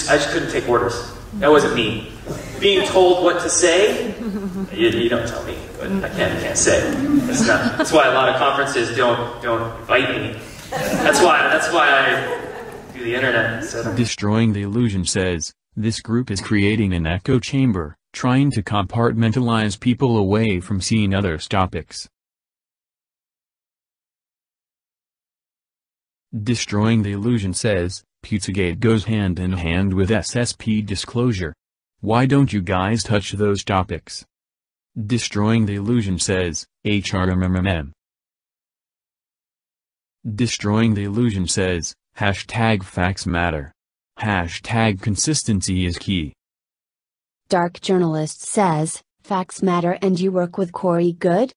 I just couldn't take orders. That wasn't me. Being told what to say, you don't tell me, but I can't say. That's why a lot of conferences don't invite me. That's why I do the internet. So. Destroying the Illusion says, this group is creating an echo chamber, trying to compartmentalize people away from seeing others' topics. Destroying the Illusion says, Pizzagate goes hand in hand with SSP disclosure. Why don't you guys touch those topics? Destroying the Illusion says, HRMMM. Destroying the Illusion says, hashtag facts matter. Hashtag consistency is key. Dark Journalist says, facts matter and you work with Corey Good?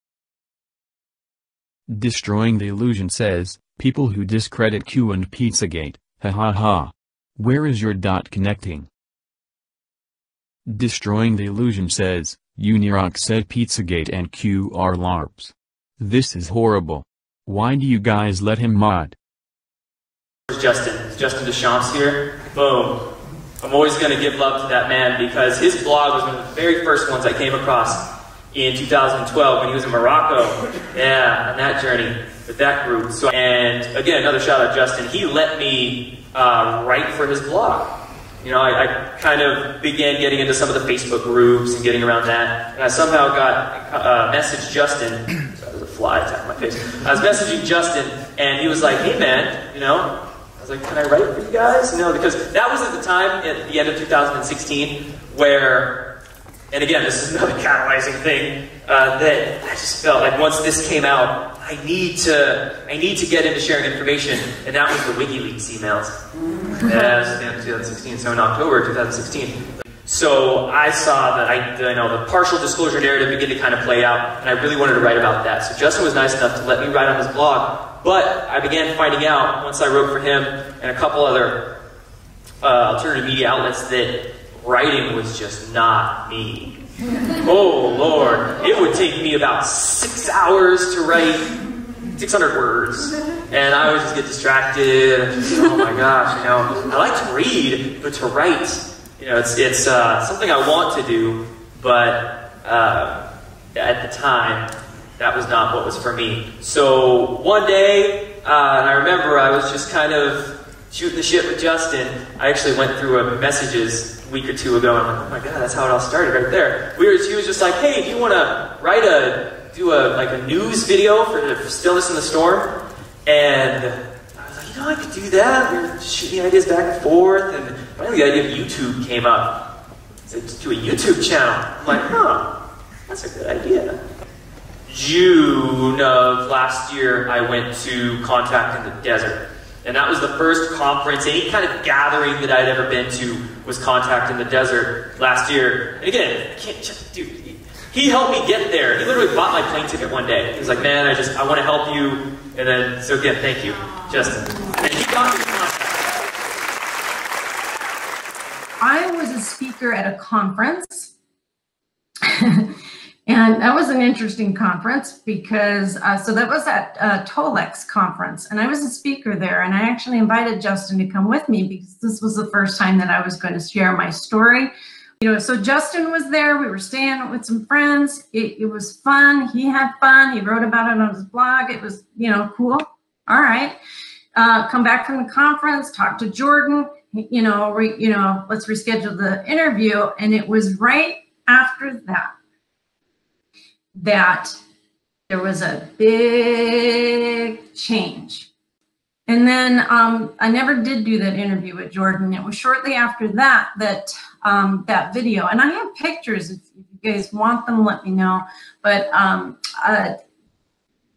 Destroying the Illusion says, people who discredit Q and Pizzagate, ha ha ha. Where is your dot connecting? Destroying the Illusion says, Unirock said Pizzagate and Q are LARPs. This is horrible. Why do you guys let him mod? Justin Deschamps here. Boom. I'm always going to give love to that man because his blog was one of the very first ones I came across in 2012 when he was in Morocco. Yeah, on that journey with that group. So, and again, another shout out Justin. He let me write for his blog. You know, I kind of began getting into some of the Facebook groups and getting around that. And I somehow got messaged Justin. Sorry, there's a fly attacking my face. I was messaging Justin, and he was like, hey man, you know, I was like, can I write for you guys? You know, because that was at the time, at the end of 2016, where, and again, this is another catalyzing thing, that I just felt like once this came out, I need to get into sharing information, and that was the WikiLeaks emails. Yeah, this is the end of 2016, so in October 2016. So I saw that the partial disclosure narrative begin to kind of play out, and I really wanted to write about that. So Justin was nice enough to let me write on his blog, but I began finding out, once I wrote for him and a couple other alternative media outlets, that writing was just not me. Oh Lord, it would take me about 6 hours to write 600 words, and I would just get distracted. Oh my gosh, you know, I like to read, but to write, you know, it's something I want to do, but at the time, that was not what was for me. So one day, and I remember I was just kind of shooting the shit with Justin. I actually went through messages a week or two ago, and I'm like, oh my god, that's how it all started right there. He was just like, hey, do you want to do a news video for Stillness in the Storm? And I was like, you know, I could do that. We were shooting ideas back and forth, and finally the idea of YouTube came up. I said, let's do a YouTube channel. I'm like, huh, that's a good idea. June of last year, I went to Contact in the Desert. And that was the first conference, any kind of gathering that I'd ever been to was Contact in the Desert last year. And again, dude, he helped me get there. He literally bought my plane ticket one day. He was like, man, I want to help you. And then, so again, thank you, Justin. And he got me to Contact. I was a speaker at a conference. And that was an interesting conference because, so that was at J.O.E.L conference, and I was a speaker there, and I actually invited Justin to come with me because this was the first time that I was going to share my story. You know, so Justin was there, we were staying with some friends, it was fun, he had fun, he wrote about it on his blog, it was, you know, cool. All right, come back from the conference, talk to Jordan, let's reschedule the interview, and it was right after that there was a big change. And then I never did do that interview with Jordan. It was shortly after that that video, and I have pictures. If you guys want them, let me know. But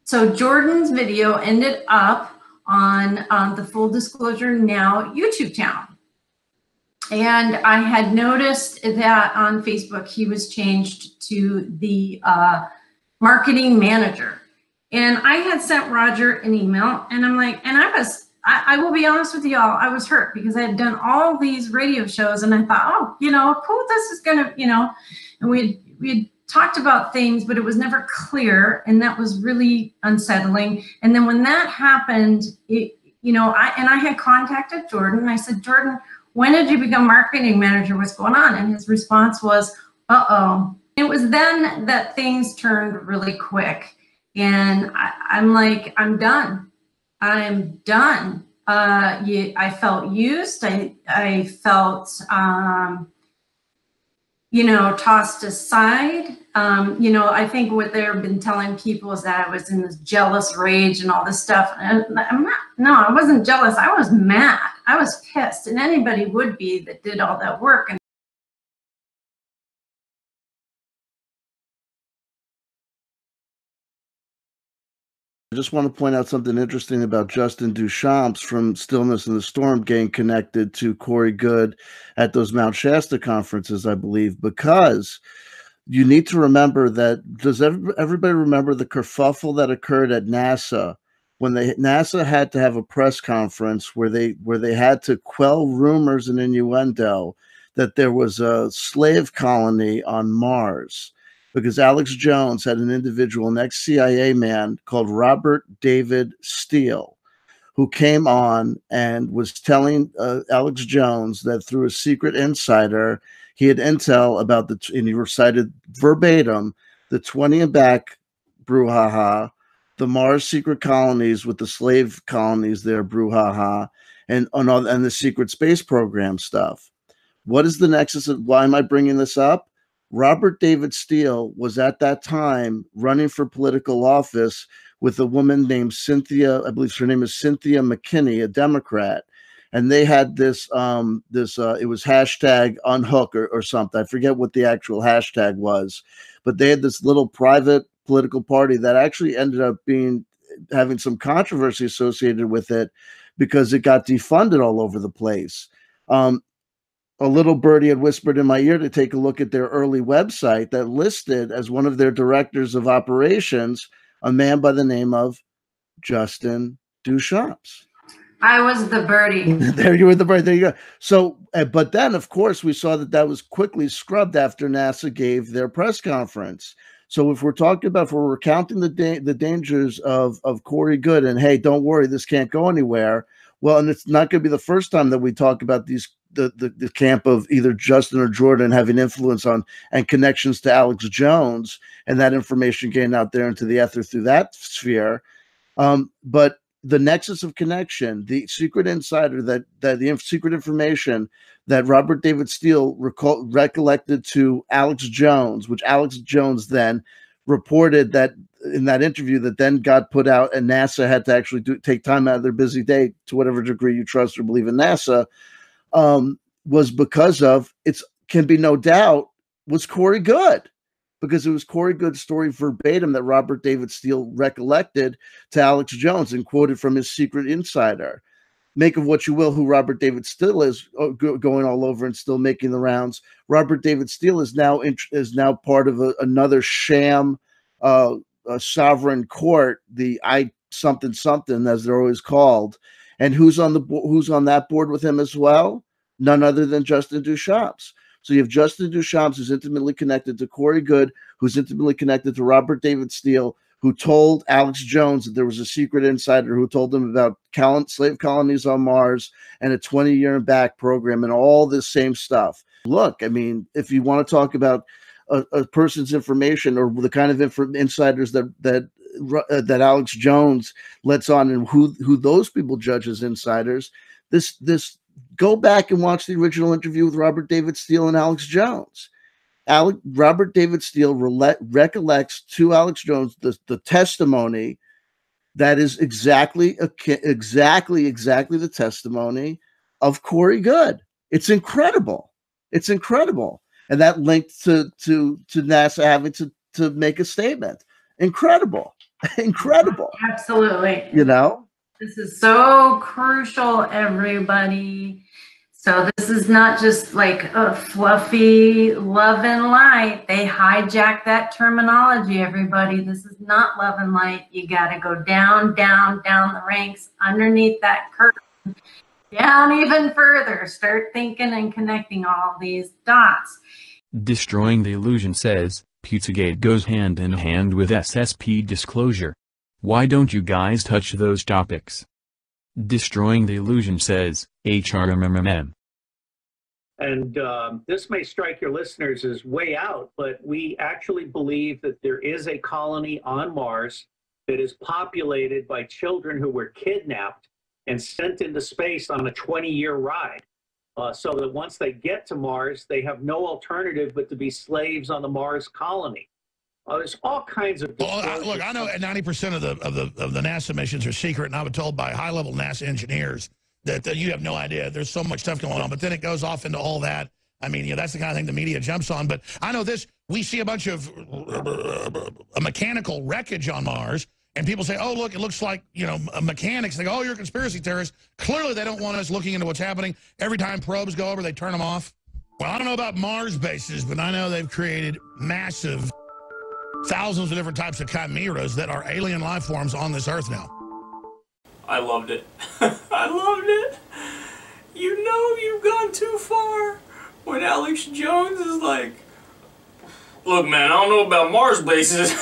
so Jordan's video ended up on the Full Disclosure Now YouTube channel. And I had noticed that on Facebook, he was changed to the marketing manager. And I had sent Roger an email, and I'm like, and I will be honest with y'all, I was hurt because I had done all these radio shows, and I thought, oh, you know, cool, this is gonna, you know, and we had talked about things, but it was never clear, and that was really unsettling. And then when that happened, I had contacted Jordan, and I said, Jordan, when did you become marketing manager? What's going on? And his response was, uh-oh. It was then that things turned really quick. And I'm like, I'm done. I'm done. I felt used. I felt, you know, tossed aside. You know, I think what they've been telling people is that I was in this jealous rage and all this stuff. And I'm not, no, I wasn't jealous. I was mad. I was pissed. And anybody would be that did all that work. And I just want to point out something interesting about Justin Duchamps from Stillness in the Storm getting connected to Corey Good at those Mount Shasta conferences, I believe, because you need to remember that, does everybody remember the kerfuffle that occurred at NASA when NASA had to have a press conference where they had to quell rumors and innuendo that there was a slave colony on Mars? Because Alex Jones had an individual, an ex-CIA man called Robert David Steele, who came on and was telling Alex Jones that through a secret insider, he had intel about and he recited verbatim, the 20 and back brouhaha, the Mars secret colonies with the slave colonies there, brouhaha, and the secret space program stuff. What is the nexus of why am I bringing this up? Robert David Steele was at that time running for political office with a woman named Cynthia, I believe her name is Cynthia McKinney, a Democrat. And they had this, it was hashtag unhook or something. I forget what the actual hashtag was, but they had this little private political party that actually ended up having some controversy associated with it because it got defunded all over the place. A little birdie had whispered in my ear to take a look at their early website that listed as one of their directors of operations a man by the name of Justin Duchamps. I was the birdie. There you were, the birdie. There you go. So, but then, of course, we saw that was quickly scrubbed after NASA gave their press conference. So if we're talking about, if we're recounting the dangers of Corey Good, and hey, don't worry, this can't go anywhere. Well, and it's not going to be the first time that we talk about the camp of either Justin or Jordan having influence on and connections to Alex Jones, and that information getting out there into the ether through that sphere. But the nexus of connection, the secret insider secret information that Robert David Steele recollected to Alex Jones, which Alex Jones then reported that in that interview that then got put out, and NASA had to actually take time out of their busy day, to whatever degree you trust or believe in NASA, was because of, can be no doubt, was Corey Good. Because it was Corey Good's story verbatim that Robert David Steele recollected to Alex Jones and quoted from his secret insider. Make of what you will who Robert David Steele is, going all over and still making the rounds. Robert David Steele is now part of another sham sovereign court, the something as they're always called. And who's on that board with him as well? None other than Justin Duchamps. So you have Justin Duchamps, who's intimately connected to Corey Good, who's intimately connected to Robert David Steele, who told Alex Jones that there was a secret insider who told them about slave colonies on Mars and a 20-year back program and all this same stuff. Look, I mean, if you want to talk about a person's information or the kind of insiders that Alex Jones lets on and who those people judge as insiders, this go back and watch the original interview with Robert David Steele and Alex Jones. Robert David Steele recollects to Alex Jones the testimony that is exactly the testimony of Corey Good. It's incredible. It's incredible. And that linked to NASA having to make a statement. Incredible. Incredible. Absolutely. You know? This is so crucial, everybody. So this is not just like a fluffy love and light. They hijack that terminology, everybody. This is not love and light. You got to go down the ranks, underneath that curtain, down even further. Start thinking and connecting all these dots. Destroying the Illusion says, Pizzagate goes hand in hand with SSP disclosure. Why don't you guys touch those topics? Destroying the Illusion says, HRMMM. And this may strike your listeners as way out, but we actually believe that there is a colony on Mars that is populated by children who were kidnapped and sent into space on a 20-year ride. So that once they get to Mars, they have no alternative but to be slaves on the Mars colony. There's all kinds of. Well, look, I know 90% of the NASA missions are secret, and I was told by high-level NASA engineers that you have no idea. There's so much stuff going on, but then it goes off into all that. I mean, that's the kind of thing the media jumps on. But I know this: we see a bunch of mechanical wreckage on Mars. And people say, oh, look, it looks like, mechanics. They go, oh, you're a conspiracy theorist. Clearly, they don't want us looking into what's happening. Every time probes go over, they turn them off. Well, I don't know about Mars bases, but I know they've created massive, thousands of different types of chimeras that are alien life forms on this Earth now. I loved it. I loved it. You know you've gone too far when Alex Jones is like, look, man, I don't know about Mars bases.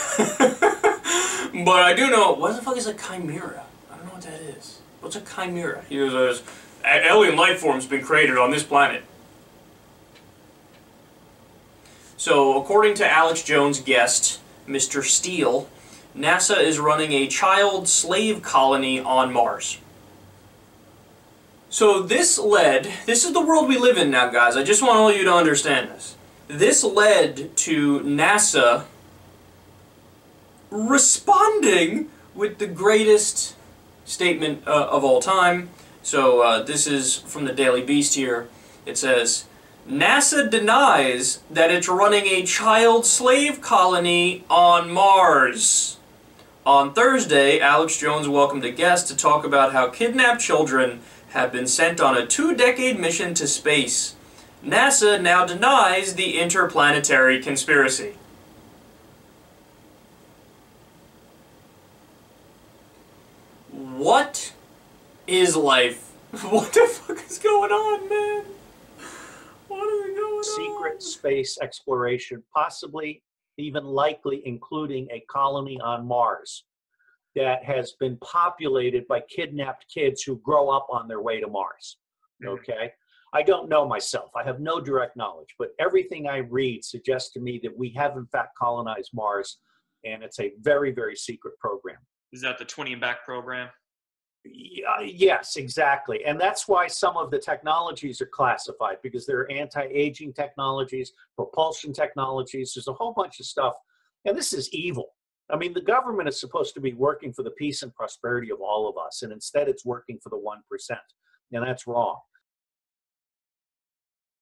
But I do know, what the fuck is a chimera? I don't know what that is. What's a chimera? He goes, alien life form's been created on this planet. So, according to Alex Jones' guest, Mr. Steele, NASA is running a child slave colony on Mars. So this is the world we live in now, guys. I just want all you to understand this. This led to NASA responding with the greatest statement of all time. So this is from the Daily Beast here. It says, NASA denies that it's running a child slave colony on Mars. On Thursday, Alex Jones welcomed a guest to talk about how kidnapped children have been sent on a 2-decade mission to space. NASA now denies the interplanetary conspiracy. What is life? What the fuck is going on, man? What is going on? Secret space exploration, possibly even likely including a colony on Mars that has been populated by kidnapped kids who grow up on their way to Mars. Okay? I don't know myself. I have no direct knowledge, but everything I read suggests to me that we have in fact colonized Mars, and it's a very, very secret program. Is that the 20 and back program? Yes, exactly. And that's why some of the technologies are classified, because there are anti-aging technologies, propulsion technologies. There's a whole bunch of stuff. And this is evil. I mean, the government is supposed to be working for the peace and prosperity of all of us. And instead it's working for the 1%. And that's wrong.